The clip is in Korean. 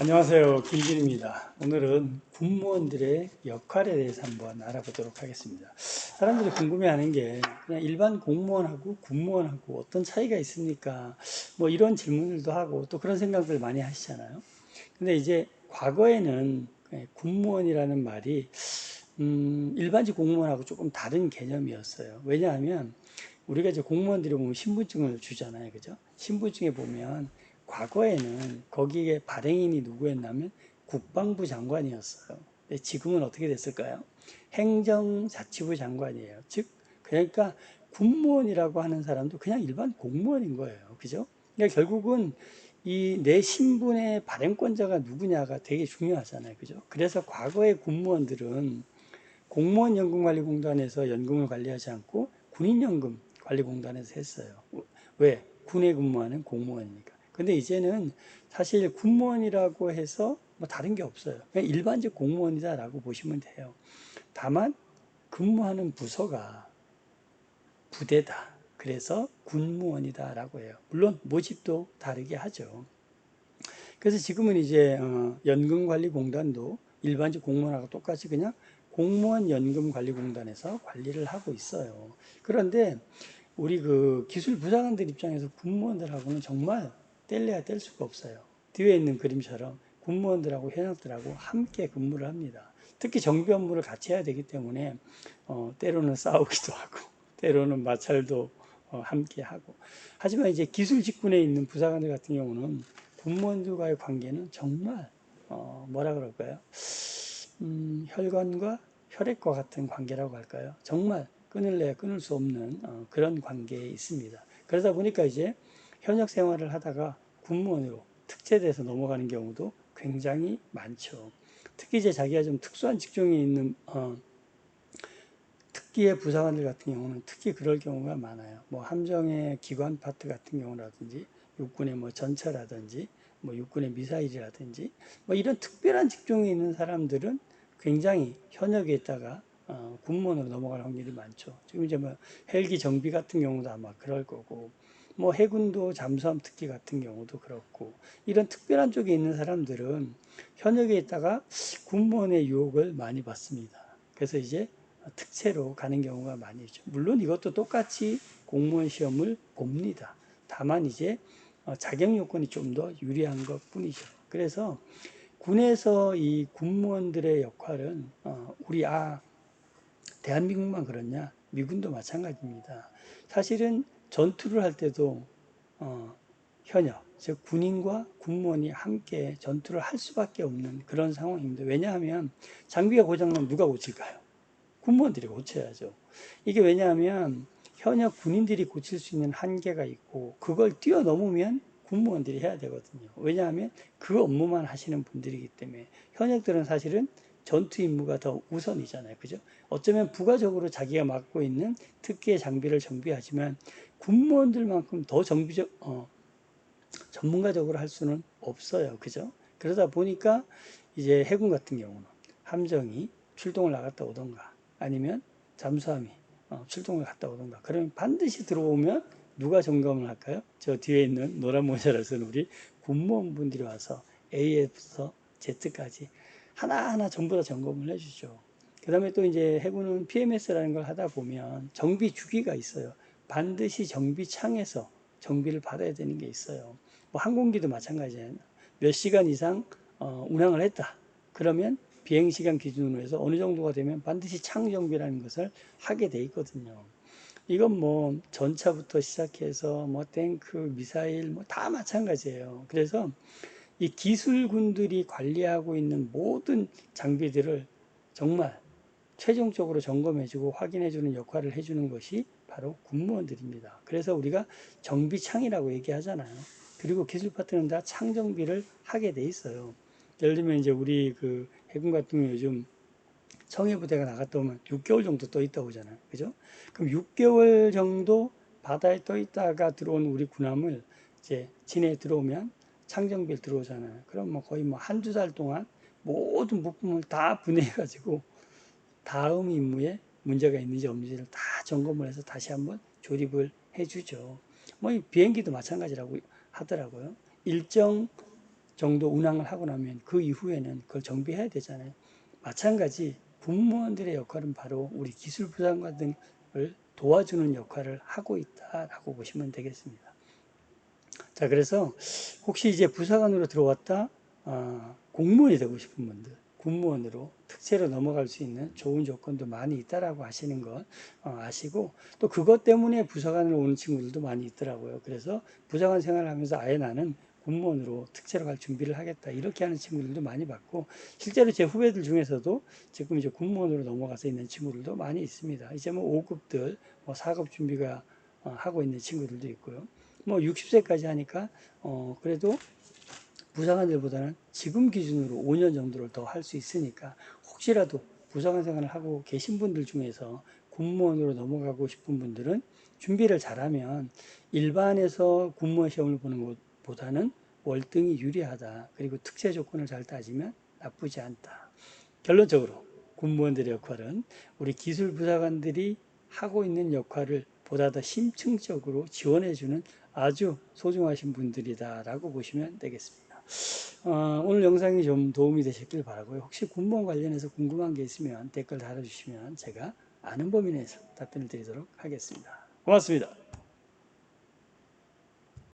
안녕하세요. 김진입니다. 오늘은 군무원들의 역할에 대해서 한번 알아보도록 하겠습니다. 사람들이 궁금해하는 게 그냥 일반 공무원하고 군무원하고 어떤 차이가 있습니까? 뭐 이런 질문들도 하고 또 그런 생각들 많이 하시잖아요. 근데 이제 과거에는 군무원이라는 말이 일반직 공무원하고 조금 다른 개념이었어요. 왜냐하면 우리가 이제 공무원들이 보면 신분증을 주잖아요. 그죠? 신분증에 보면 과거에는 거기에 발행인이 누구였냐면 국방부 장관이었어요. 근데 지금은 어떻게 됐을까요? 행정자치부 장관이에요. 즉, 그러니까 군무원이라고 하는 사람도 그냥 일반 공무원인 거예요. 그죠? 그러니까 결국은 이 내 신분의 발행권자가 누구냐가 되게 중요하잖아요. 그죠? 그래서 과거의 군무원들은 공무원연금관리공단에서 연금을 관리하지 않고 군인연금관리공단에서 했어요. 왜? 군에 근무하는 공무원이니까. 근데 이제는 사실 군무원이라고 해서 뭐 다른 게 없어요. 그냥 일반적 공무원이다라고 보시면 돼요. 다만 근무하는 부서가 부대다. 그래서 군무원이다라고 해요. 물론 모집도 다르게 하죠. 그래서 지금은 이제 연금관리공단도 일반적 공무원하고 똑같이 그냥 공무원 연금관리공단에서 관리를 하고 있어요. 그런데 우리 그 기술 부사관들 입장에서 군무원들하고는 정말 뗄래야 뗄 수가 없어요. 뒤에 있는 그림처럼 군무원들하고 현역들하고 함께 근무를 합니다. 특히 정비 업무를 같이 해야 되기 때문에 때로는 싸우기도 하고 때로는 마찰도 함께 하고. 하지만 이제 기술 직군에 있는 부사관들 같은 경우는 군무원들과의 관계는 정말 뭐라 그럴까요? 혈관과 혈액과 같은 관계라고 할까요? 정말 끊을래야 끊을 수 없는 그런 관계에 있습니다. 그러다 보니까 이제 현역 생활을 하다가 군무원으로 특제돼서 넘어가는 경우도 굉장히 많죠. 특히 이제 자기가 좀 특수한 직종에 있는 특기의 부사관들 같은 경우는 특히 그럴 경우가 많아요. 뭐 함정의 기관 파트 같은 경우라든지 육군의 뭐 전차라든지 뭐 육군의 미사일이라든지 뭐 이런 특별한 직종에 있는 사람들은 굉장히 현역에 있다가 군무원으로 넘어갈 확률이 많죠. 지금 이제 뭐 헬기 정비 같은 경우도 아마 그럴 거고 뭐 해군도 잠수함 특기 같은 경우도 그렇고 이런 특별한 쪽에 있는 사람들은 현역에 있다가 군무원의 유혹을 많이 받습니다. 그래서 이제 특채로 가는 경우가 많이 있죠. 물론 이것도 똑같이 공무원 시험을 봅니다. 다만 이제 자격 요건이 좀 더 유리한 것 뿐이죠. 그래서 군에서 이 군무원들의 역할은 우리 대한민국만 그렇냐? 미군도 마찬가지입니다. 사실은 전투를 할 때도 현역, 즉 군인과 군무원이 함께 전투를 할 수밖에 없는 그런 상황입니다. 왜냐하면 장비가 고장나면 누가 고칠까요? 군무원들이 고쳐야죠. 이게 왜냐하면 현역 군인들이 고칠 수 있는 한계가 있고 그걸 뛰어넘으면 군무원들이 해야 되거든요. 왜냐하면 그 업무만 하시는 분들이기 때문에 현역들은 사실은 전투 임무가 더 우선이잖아요. 그죠? 어쩌면 부가적으로 자기가 맡고 있는 특기의 장비를 정비하지만 군무원들만큼 더 전문가적으로 할 수는 없어요. 그죠? 그러다 보니까 이제 해군 같은 경우는 함정이 출동을 나갔다 오던가 아니면 잠수함이 출동을 갔다 오던가 그러면 반드시 들어오면 누가 점검을 할까요? 저 뒤에 있는 노란 모자를 쓴 우리 군무원분들이 와서 A에서 Z까지 하나하나 전부 다 점검을 해주죠. 그 다음에 또 이제 해군은 PMS라는 걸 하다 보면 정비 주기가 있어요. 반드시 정비창에서 정비를 받아야 되는 게 있어요. 뭐 항공기도 마찬가지예요. 몇 시간 이상 운항을 했다. 그러면 비행 시간 기준으로 해서 어느 정도가 되면 반드시 창 정비라는 것을 하게 돼 있거든요. 이건 뭐 전차부터 시작해서 뭐 탱크, 미사일 뭐 다 마찬가지예요. 그래서 이 기술군들이 관리하고 있는 모든 장비들을 정말 최종적으로 점검해주고 확인해주는 역할을 해주는 것이 바로 군무원들입니다. 그래서 우리가 정비창이라고 얘기하잖아요. 그리고 기술 파트는 다 창정비를 하게 돼 있어요. 예를 들면 이제 우리 그 해군 같은 경우 요즘 청해부대가 나갔다 오면 6개월 정도 떠 있다 오잖아요. 그죠? 그럼 6개월 정도 바다에 떠 있다가 들어온 우리 군함을 이제 진해에 들어오면 창정비를 들어오잖아요. 그럼 뭐 거의 뭐 한두 달 동안 모든 부품을 다 분해해가지고 다음 임무에 문제가 있는지 없는지를 다 점검을 해서 다시 한번 조립을 해주죠. 뭐 비행기도 마찬가지라고 하더라고요. 일정 정도 운항을 하고 나면 그 이후에는 그걸 정비해야 되잖아요. 마찬가지 공무원들의 역할은 바로 우리 기술부장관들을 도와주는 역할을 하고 있다라고 보시면 되겠습니다. 자, 그래서 혹시 이제 부사관으로 들어왔다, 공무원이 되고 싶은 분들, 군무원으로 특채로 넘어갈 수 있는 좋은 조건도 많이 있다라고 하시는 것 아시고, 또 그것 때문에 부사관으로 오는 친구들도 많이 있더라고요. 그래서 부사관 생활을 하면서 아예 나는 군무원으로 특채로 갈 준비를 하겠다, 이렇게 하는 친구들도 많이 봤고, 실제로 제 후배들 중에서도 지금 이제 군무원으로 넘어가서 있는 친구들도 많이 있습니다. 이제 뭐 5급들, 뭐 4급 준비가 하고 있는 친구들도 있고요. 뭐 60세까지 하니까 그래도 부사관들보다는 지금 기준으로 5년 정도를 더 할 수 있으니까, 혹시라도 부사관 생활을 하고 계신 분들 중에서 군무원으로 넘어가고 싶은 분들은 준비를 잘하면 일반에서 군무원 시험을 보는 것보다는 월등히 유리하다. 그리고 특채 조건을 잘 따지면 나쁘지 않다. 결론적으로 군무원들의 역할은 우리 기술부사관들이 하고 있는 역할을 보다 더 심층적으로 지원해주는 아주 소중하신 분들이다라고 보시면 되겠습니다. 오늘 영상이 좀 도움이 되셨길 바라고요. 혹시 군무원 관련해서 궁금한 게 있으면 댓글 달아주시면 제가 아는 범위 내에서 답변을 드리도록 하겠습니다. 고맙습니다.